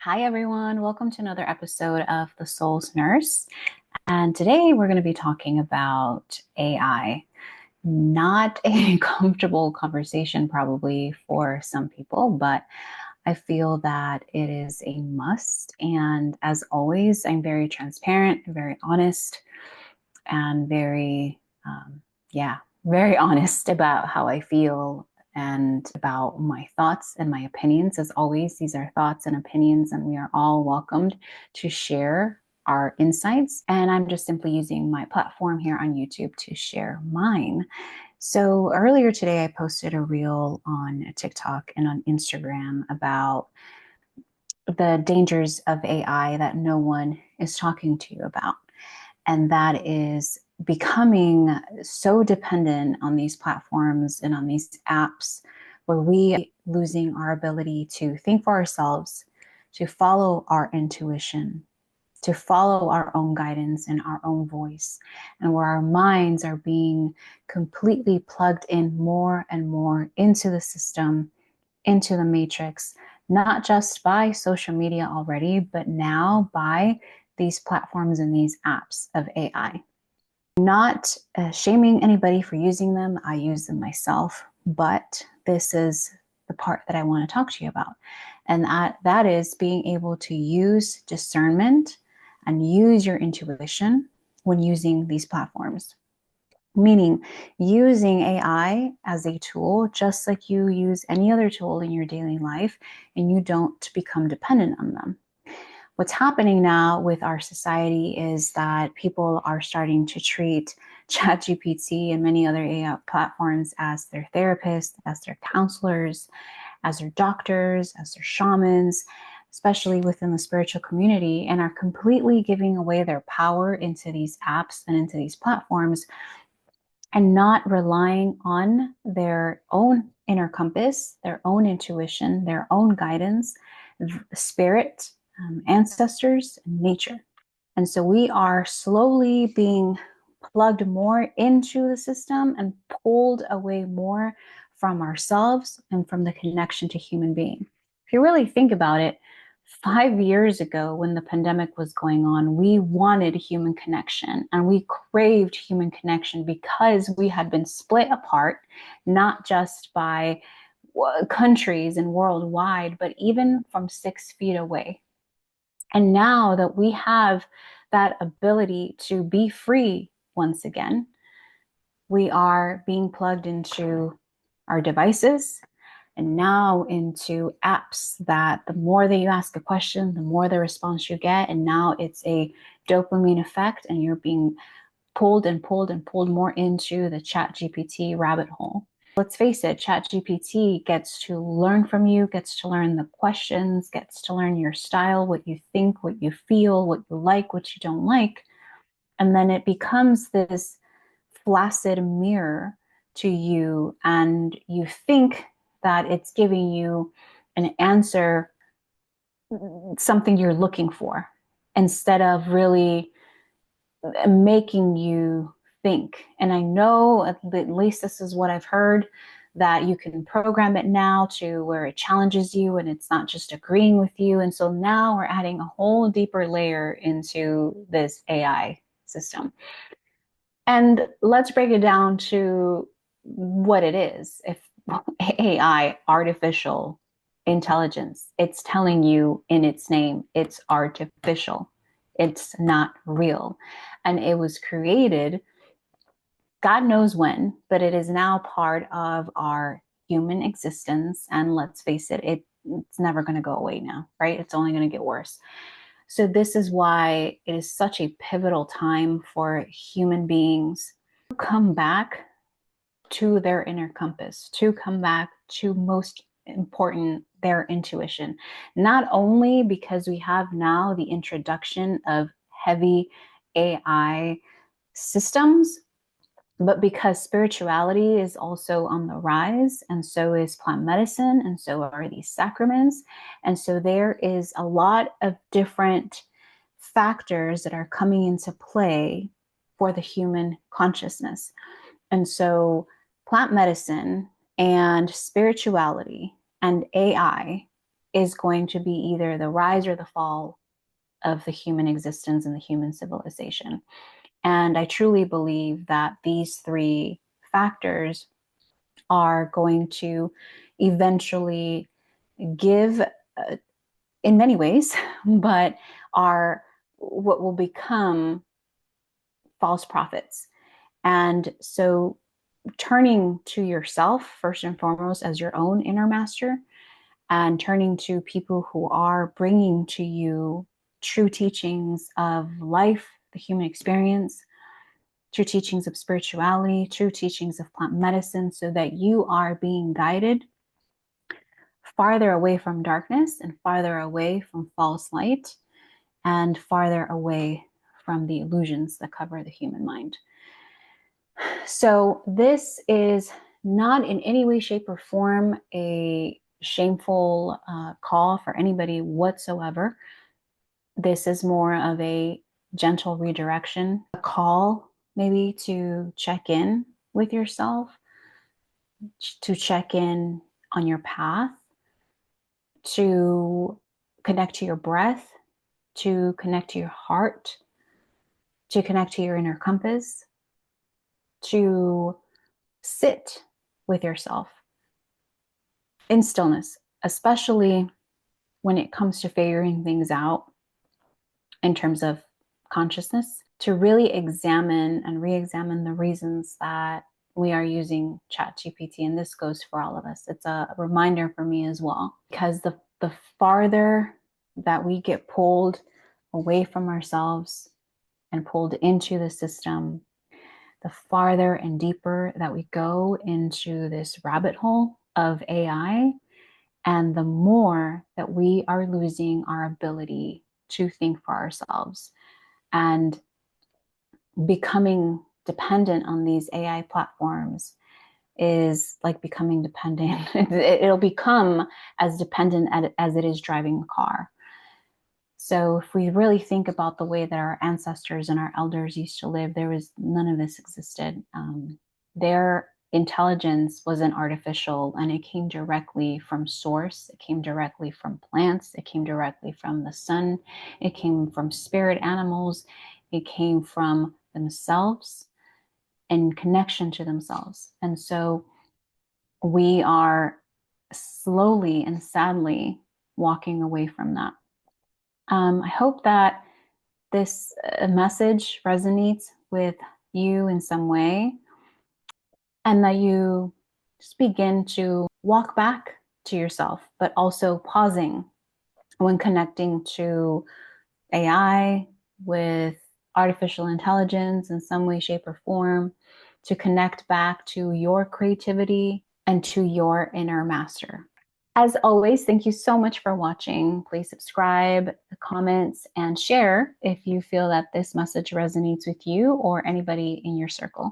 Hi, everyone. Welcome to another episode of The Soul's Nurse. And today we're going to be talking about AI. Not a comfortable conversation, probably for some people, but I feel that it is a must. And as always, I'm very transparent, very honest, and very honest about how I feel and about my thoughts and my opinions. As always, these are thoughts and opinions, and we are all welcomed to share our insights. And I'm just simply using my platform here on YouTube to share mine. So earlier today, I posted a reel on TikTok and on Instagram about the dangers of AI that no one is talking to you about. And that is becoming so dependent on these platforms and on these apps where we are losing our ability to think for ourselves, to follow our intuition, to follow our own guidance and our own voice, and where our minds are being completely plugged in more and more into the system, into the matrix, not just by social media already, but now by these platforms and these apps of AI. Not shaming anybody for using them. I use them myself, but this is the part that I want to talk to you about. And that is being able to use discernment and use your intuition when using these platforms. Meaning using AI as a tool, just like you use any other tool in your daily life, and you don't become dependent on them. What's happening now with our society is that people are starting to treat ChatGPT and many other AI platforms as their therapists, as their counselors, as their doctors, as their shamans, especially within the spiritual community, and are completely giving away their power into these apps and into these platforms and not relying on their own inner compass, their own intuition, their own guidance, spirit, ancestors, and nature. And so we are slowly being plugged more into the system and pulled away more from ourselves and from the connection to human being. If you really think about it, 5 years ago when the pandemic was going on, we wanted human connection and we craved human connection because we had been split apart, not just by countries and worldwide, but even from 6 feet away. And now that we have that ability to be free once again, we are being plugged into our devices and now into apps that the more that you ask a question, the more the response you get. And now it's a dopamine effect, and you're being pulled and pulled and pulled more into the ChatGPT rabbit hole. Let's face it, ChatGPT gets to learn from you, gets to learn the questions, gets to learn your style, what you think, what you feel, what you like, what you don't like. And then it becomes this flaccid mirror to you, and you think that it's giving you an answer, something you're looking for, instead of really making you think. And I know, at least this is what I've heard, that you can program it now to where it challenges you and it's not just agreeing with you. And so now we're adding a whole deeper layer into this AI system. And let's break it down to what it is. If AI, artificial intelligence, it's telling you in its name, it's artificial. It's not real. And it was created, God knows when, but it is now part of our human existence. And let's face it, it's never going to go away now, right? It's only going to get worse. So this is why it is such a pivotal time for human beings to come back to their inner compass, to come back to, most important, their intuition. Not only because we have now the introduction of heavy AI systems, but because spirituality is also on the rise, and so is plant medicine, and so are these sacraments. And so there is a lot of different factors that are coming into play for the human consciousness. And so plant medicine and spirituality and AI is going to be either the rise or the fall of the human existence and the human civilization. And I truly believe that these three factors are going to eventually give, in many ways, but are what will become false prophets. And so turning to yourself first and foremost as your own inner master, and turning to people who are bringing to you true teachings of life, the human experience, true teachings of spirituality, true teachings of plant medicine, so that you are being guided farther away from darkness and farther away from false light and farther away from the illusions that cover the human mind. So this is not in any way, shape, or form a shameful call for anybody whatsoever. This is more of a gentle redirection, a call maybe to check in with yourself, to check in on your path, to connect to your breath, to connect to your heart, to connect to your inner compass, to sit with yourself in stillness, especially when it comes to figuring things out in terms of consciousness, to really examine and re-examine the reasons that we are using ChatGPT. And this goes for all of us. It's a reminder for me as well, because the farther that we get pulled away from ourselves and pulled into the system, the farther and deeper that we go into this rabbit hole of AI, and the more that we are losing our ability to think for ourselves and becoming dependent on these AI platforms is like becoming dependent. It'll become as dependent as it is driving a car. So if we really think about the way that our ancestors and our elders used to live, there was none of this existed. Their intelligence wasn't artificial, and it came directly from source. It came directly from plants. It came directly from the sun. It came from spirit animals. It came from themselves and connection to themselves. And so we are slowly and sadly walking away from that. I hope that this message resonates with you in some way, and that you just begin to walk back to yourself, but also pausing when connecting to AI, with artificial intelligence in some way, shape, or form, to connect back to your creativity and to your inner master. As always, thank you so much for watching. Please subscribe, comments, and share if you feel that this message resonates with you or anybody in your circle.